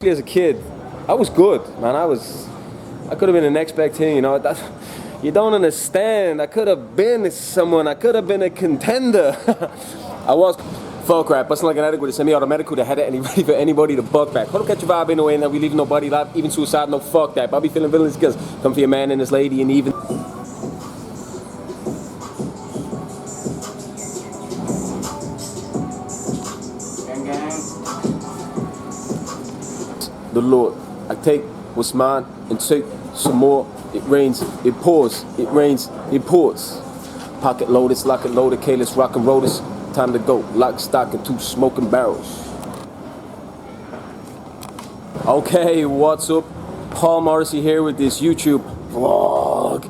As a kid, I was good, man. I could have been the next big thing, you know. You don't understand. I could have been someone. I could have been a contender. I was. Fuck rap, but like an adequate semi-automatic that had any ready for anybody to buck back. Hold catch your vibe in the way that we leave nobody alive, even suicide, no fuck that. Bobby feeling villains because come for your man and his lady and even. The Lord, I take what's mine and take some more. It rains, it pours, it rains, it pours. Pocket loaded, lock it loaded, K-less, rock and roll this. Time to go, lock, stock, and 2 smoking barrels. Okay, what's up? Paul Morrissey here with this YouTube vlog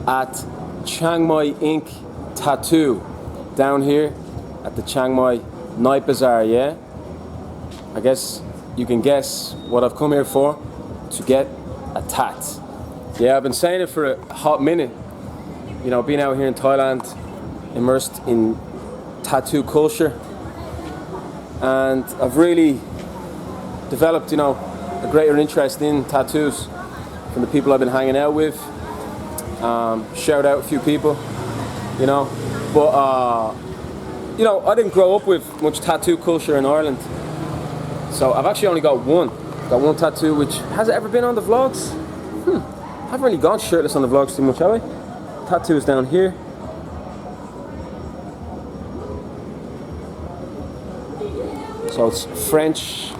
at Chiang Mai Ink Tattoo down here at the Chiang Mai Night Bazaar, yeah? I guess you can guess what I've come here for, to get a tat. Yeah, I've been saying it for a hot minute. You know, being out here in Thailand, immersed in tattoo culture, and I've really developed, you know, a greater interest in tattoos from the people I've been hanging out with. Shout out a few people, you know, but you know, I didn't grow up with much tattoo culture in Ireland, so I've actually only got one tattoo, which has it ever been on the vlogs? I haven't really gone shirtless on the vlogs too much, have I? Tattoo is down here. So it's French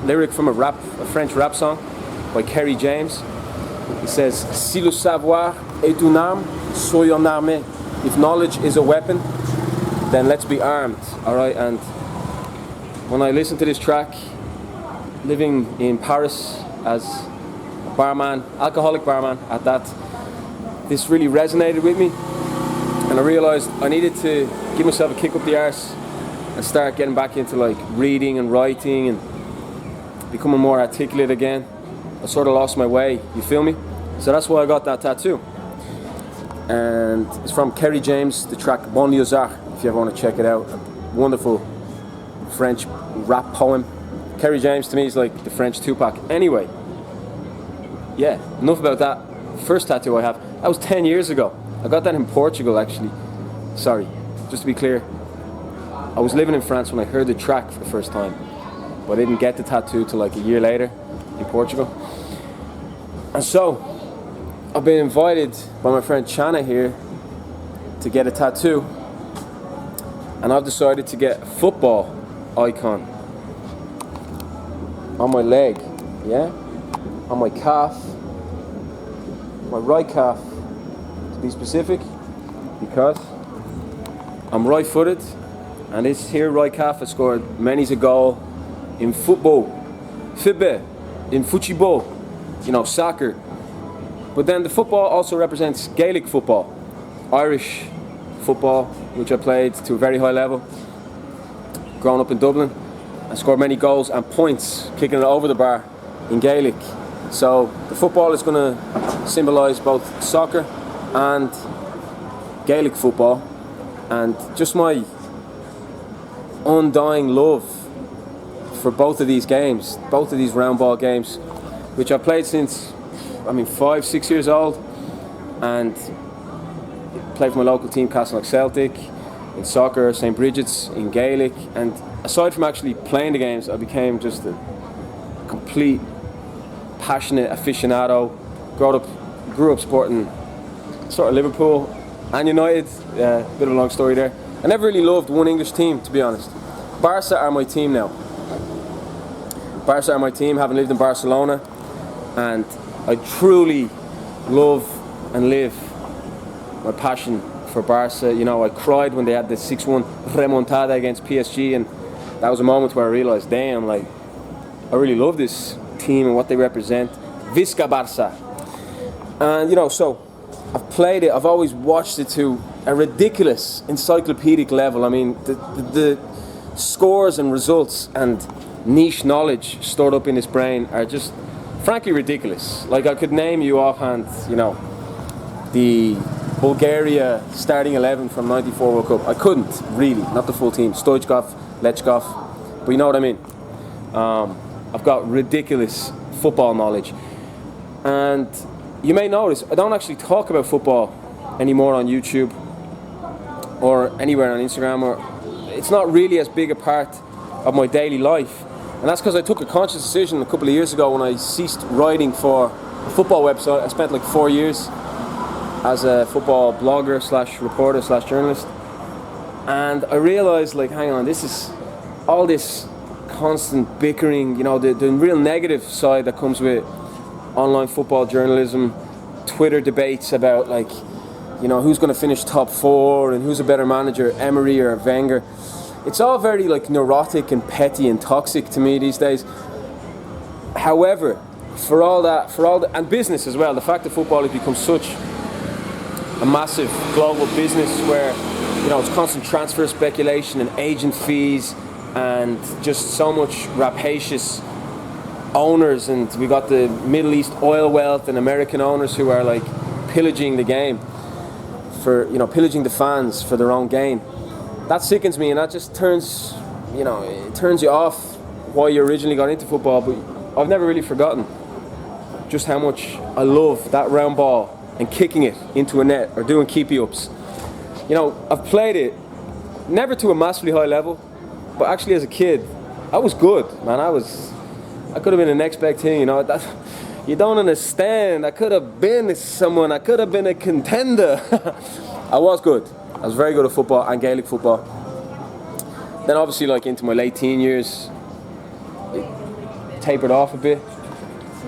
lyric from a French rap song by Kerry James. It says, "Si le savoir est une arme, soyons armés." If knowledge is a weapon, then let's be armed. All right. And when I listened to this track, living in Paris as a barman, alcoholic barman at that, this really resonated with me, and I realized I needed to give myself a kick up the arse and start getting back into like reading and writing and becoming more articulate again. I sort of lost my way, you feel me? So that's why I got that tattoo. And it's from Kerry James, the track Banlieusard, if you ever want to check it out. A wonderful French rap poem. Kerry James to me is like the French Tupac. Anyway, yeah, enough about that. First tattoo I have, that was 10 years ago. I got that in Portugal actually. Sorry, just to be clear. I was living in France when I heard the track for the first time, but I didn't get the tattoo till like a year later in Portugal. And so I've been invited by my friend Chana here to get a tattoo, and I've decided to get a football icon on my leg, yeah, on my calf, my right calf to be specific, because I'm right-footed. And this here right calf has scored many's a goal in football, in football, you know, soccer. But then the football also represents Gaelic football, Irish football, which I played to a very high level. Growing up in Dublin, I scored many goals and points kicking it over the bar in Gaelic. So the football is going to symbolise both soccer and Gaelic football, and just my undying love for both of these games, both of these round ball games, which I played since, 5-6 years old, and played for my local team, Castleknock Celtic, in soccer, St. Bridget's, in Gaelic. And aside from actually playing the games, I became just a complete passionate aficionado. Grew up supporting sort of Liverpool and United. Bit of a long story there. I never really loved one English team, to be honest. Barca are my team now. Barca are my team, having lived in Barcelona, and I truly love and live my passion for Barca. You know, I cried when they had the 6-1 remontada against PSG, and that was a moment where I realised, damn, like, I really love this team and what they represent. Visca Barça. And, you know, so I've played it, I've always watched it to a ridiculous encyclopedic level. I mean, the scores and results and niche knowledge stored up in his brain are just frankly ridiculous. Like, I could name you offhand, you know, the Bulgaria starting 11 from '94 World Cup. I couldn't really, not the full team. Stoichkov, Lechkov, but you know what I mean. I've got ridiculous football knowledge. And you may notice I don't actually talk about football anymore on YouTube or anywhere on Instagram, or it's not really as big a part of my daily life. And that's because I took a conscious decision a couple of years ago when I ceased writing for a football website. I spent like 4 years as a football blogger slash reporter slash journalist, and I realized, like, hang on, this is all this constant bickering, you know, the real negative side that comes with online football journalism, Twitter debates about, like, you know, who's going to finish top 4 and who's a better manager, Emery or Wenger. It's all very, like, neurotic and petty and toxic to me these days. However, for all that, and business as well, the fact that football has become such a massive global business where, you know, it's constant transfer speculation and agent fees and just so much rapacious owners, and we got the Middle East oil wealth and American owners who are, like, pillaging the game for, you know, pillaging the fans for their own gain. That sickens me, and that just turns, you know, it turns you off why you originally got into football. But I've never really forgotten just how much I love that round ball and kicking it into a net or doing keepy-ups. You know, I've played it, never to a massively high level, but actually as a kid, I was good, man. I could have been the next big thing, you know. That, you don't understand. I could have been someone. I could have been a contender. I was good. I was very good at football and Gaelic football. Then obviously, like, into my late teen years, it tapered off a bit,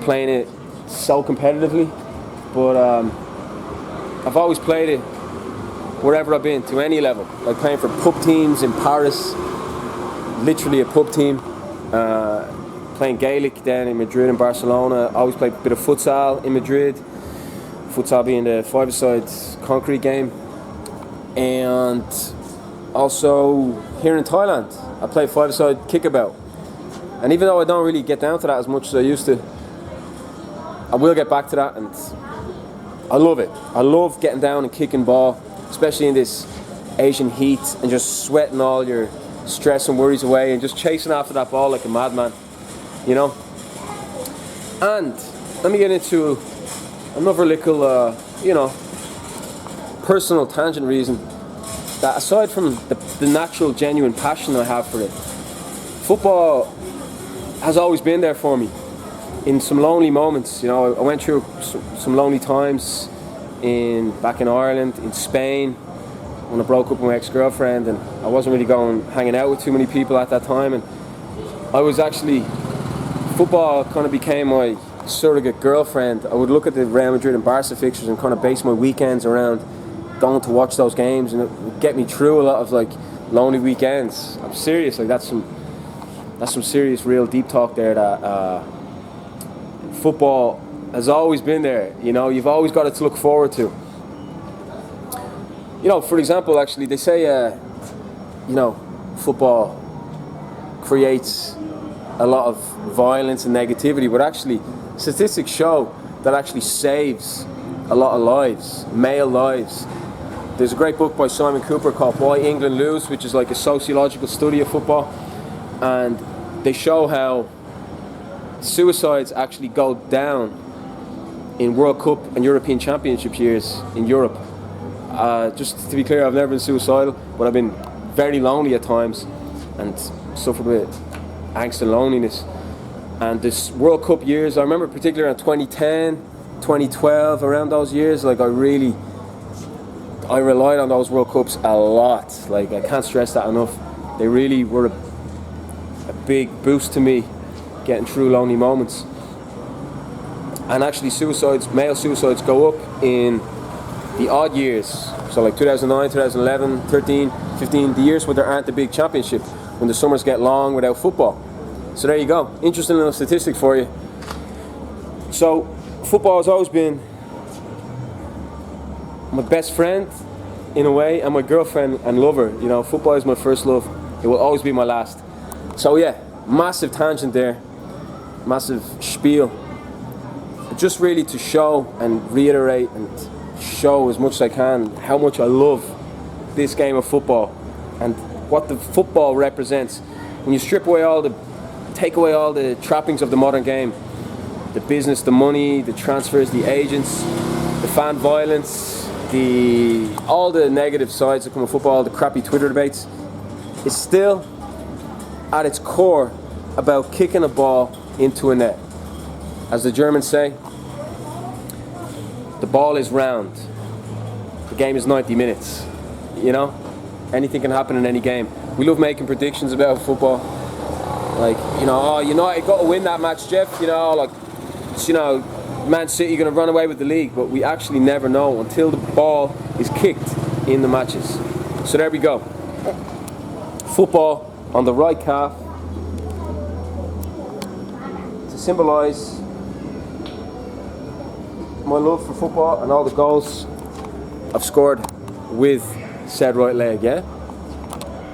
playing it so competitively. But I've always played it wherever I've been, to any level. Like playing for pub teams in Paris, literally a pub team. Playing Gaelic then in Madrid and Barcelona. I always played a bit of futsal in Madrid. Futsal being the five-a-side concrete game. And also here in Thailand, I play five-a-side kickabout. And even though I don't really get down to that as much as I used to, I will get back to that, and I love it. I love getting down and kicking ball, especially in this Asian heat, and just sweating all your stress and worries away and just chasing after that ball like a madman, you know. And let me get into another little, you know, personal tangent reason that, aside from the natural, genuine passion I have for it, football has always been there for me in some lonely moments. You know, I went through some lonely times back in Ireland, in Spain, when I broke up with my ex-girlfriend, and I wasn't really hanging out with too many people at that time, and I was actually, football kind of became my surrogate girlfriend. I would look at the Real Madrid and Barca fixtures and kind of base my weekends around going to watch those games, and it would get me through a lot of, like, lonely weekends. I'm serious, like, that's some serious, real deep talk there, that football has always been there. You know, you've always got it to look forward to. You know, for example, actually, they say, you know, football creates a lot of violence and negativity, but actually, statistics show that actually saves a lot of lives, male lives. There's a great book by Simon Cooper called Why England Lose, which is like a sociological study of football, and they show how suicides actually go down in World Cup and European Championship years in Europe. Just to be clear, I've never been suicidal, but I've been very lonely at times and suffered with angst and loneliness. And this World Cup years, I remember particularly around 2010, 2012, around those years, like, I relied on those World Cups a lot. Like, I can't stress that enough. They really were a big boost to me getting through lonely moments. And actually, male suicides go up in the odd years. So like 2009, 2011, 13, 15, the years when there aren't the big championship, when the summers get long without football. So there you go. Interesting little statistic for you. So football has always been my best friend in a way, and my girlfriend and lover. You know, football is my first love. It will always be my last. So yeah, massive tangent there, massive spiel. But just really to show and reiterate and show as much as I can how much I love this game of football and what the football represents. When you strip away all the take away all the trappings of the modern game. The business, the money, the transfers, the agents, the fan violence, all the negative sides that come with football, the crappy Twitter debates. It's still, at its core, about kicking a ball into a net. As the Germans say, the ball is round. The game is 90 minutes. You know? Anything can happen in any game. We love making predictions about football. Like, United got to win that match, Jeff. Man City going to run away with the league. But we actually never know until the ball is kicked in the matches. So there we go. Football on the right calf to symbolise my love for football and all the goals I've scored with said right leg, yeah?